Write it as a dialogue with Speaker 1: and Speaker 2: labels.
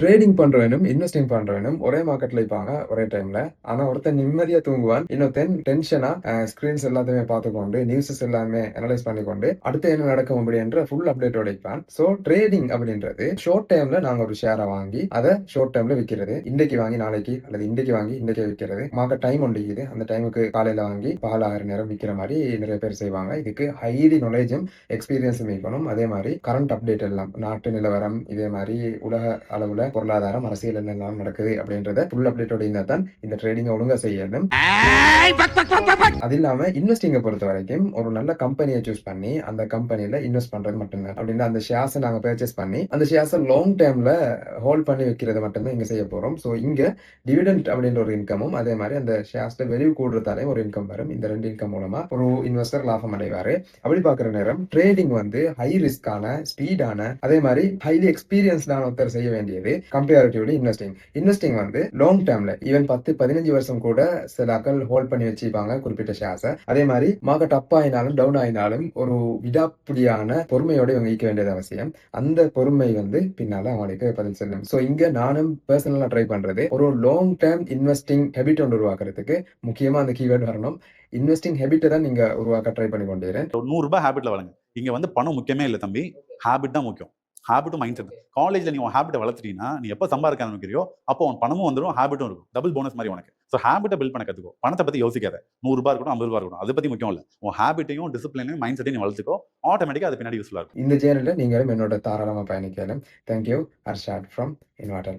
Speaker 1: Trading பண்றவனும், investing பண்றவனும் ஒரே மார்க்கெட்ல இருப்பாங்க ஒரே டைம்ல. ஆனா ஒருத்தன் நிம்மதியா தூங்குவான். இன்னொருத்தன் டென்ஷனா ஸ்கிரீன்ஸ் எல்லாத்தையுமே பார்த்துக்கொண்டு, நியூஸஸ் எல்லாமே அனலைஸ் பண்ணிக்கொண்டு, அடுத்து என்ன நடக்கும் அப்படின்ற ஃபுல் அப்டேட்டோட இருப்பான். ஸோ ட்ரேடிங் அப்படின்றது ஷார்ட் டைம்ல நாங்க ஒரு ஷேரை வாங்கி, அதை ஷார்ட் டைம்ல விக்கிறது. இன்றைக்கு வாங்கி நாளைக்கு அல்லது இன்றைக்கு வாங்கி இன்றைக்கே விக்கிறது. மார்க்கெட் டைம் ஒன்று இருக்குது. அந்த டைமுக்கு காலையில வாங்கி பால் ஆகிற நேரம் விக்கிற மாதிரி நிறைய பேர் செய்வாங்க. இதுக்கு ஹைலி நாலேஜும் எக்ஸ்பீரியன்ஸும் இருக்கணும். அதே மாதிரி கரண்ட் அப்டேட் எல்லாம் நாட்டு நிலவரம், இதே மாதிரி உலக அளவுல பொருளாதாரம், அரசியல் என்னெல்லாம் நடக்குது அப்படின்றத ஃபுல் அப்டேட்டோட இருந்தா தான் இந்த ட்ரேடிங்கை ஒழுங்கா செய்யணும். அது இல்லாம இன்வெஸ்டிங்கை பொறுத்த வரைக்கும் ஒரு நல்ல கம்பெனியை சூஸ் பண்ணி அந்த கம்பெனியில இன்வெஸ்ட் பண்றது மட்டும்தான். அப்படின்னா அந்த ஷேர்ஸை நாங்க பர்ச்சேஸ் பண்ணி அந்த ஷேர்ஸை லாங் டைம்ல ஹோல்ட் பண்ணி வைக்கிறது மட்டும்தான் இங்க செய்ய போறோம். ஸோ இங்க டிவிடெண்ட் அப்படின்ற ஒரு இன்கமும், அதே மாதிரி அந்த ஷேர்ஸ்ல வெளிவு கூடுறதாலே ஒரு இன்கம் வரும். இந்த ரெண்டு இன்கம் மூலமா ஒரு இன்வெஸ்டர் லாபம் அடைவாரு. அப்படி பாக்குற நேரம் ட்ரேடிங் வந்து ஹை ரிஸ்கான, ஸ்பீடான, அதே மாதிரி ஹைலி எக்ஸ்பீரியன்ஸ்டான ஒருத்தர் செய்ய வேண்டியது கம்பேரிட்டிவ்லி இன்வெஸ்டிங் வந்து லாங் டேர்ம்ல ஈவன் 10-15 வருஷம் கூட சில ஆக்கள் ஹோல்ட் பண்ணி வச்சுப்பாங்க குறிப்பிட்ட ஷேர்ஸை. அதே மாதிரி மார்க்கெட் அப் ஆயினாலும் டவுன் ஆயினாலும் ஒரு விடாப்பிடியான பொறுமையோட இவங்க ஈக்க வேண்டியது அவசியம். அந்த பொறுமை வந்து பின்னால அவங்களுக்கு பதில் சொல்லும். ஸோ இங்க நானும் பர்சனலா ட்ரை பண்றது ஒரு லாங் டேர்ம் இன்வெஸ்டிங் ஹேபிட் ஒன்று உருவாக்குறதுக்கு முக்கியமா அந்த கீவேர்ட் வரணும். இன்வெஸ்டிங் ஹேபிட்டை தான் நீங்க உருவாக்க ட்ரை பண்ணி கொண்டிருக்கேன்.
Speaker 2: ₹100 ஹேபிட்ல வளங்க. இங்க வந்து பணம் முக்கியமே இல்லை தம்பி, ஹேபிட் தான் முக்கியம். ஹேபிட்டும் மைண்ட் செட். காலேஜ்ல நீ உன் ஹேபிட்டை வளர்த்துட்டீங்கன்னா நீ எப்போ சம்பாதிக்க ஆரம்பிக்கிறியோ அப்போ உன் பணமும் வந்துடும், ஹேபிட்டும் இருக்கும். டபுள் போனஸ் மாதிரி உனக்கு. ஸோ ஹேபிட்டை பில்ட் பண்ண கற்றுக்கோ. பணத்தை பற்றி யோசிக்காத. ₹100 இருக்கட்டும், ₹50 இருக்கட்டும், அதை பற்றி முக்கியம் இல்லை. உன் ஹேபிட்டையும் டிசிப்ளினையும் மைண்ட் செட்டையும் நீ வளர்த்துக்கோ. ஆட்டோமேட்டிக்காக அது பின்னாடி யூஸ்ஃபுல்லாக இருக்கும்.
Speaker 1: இந்த ஜேர்னில நீங்களும் என்னோட தாராளமா பயணிக்கலாம். தேங்க்யூ. அர்ஷாட் ஃப்ரம் இன்வாட்டர்.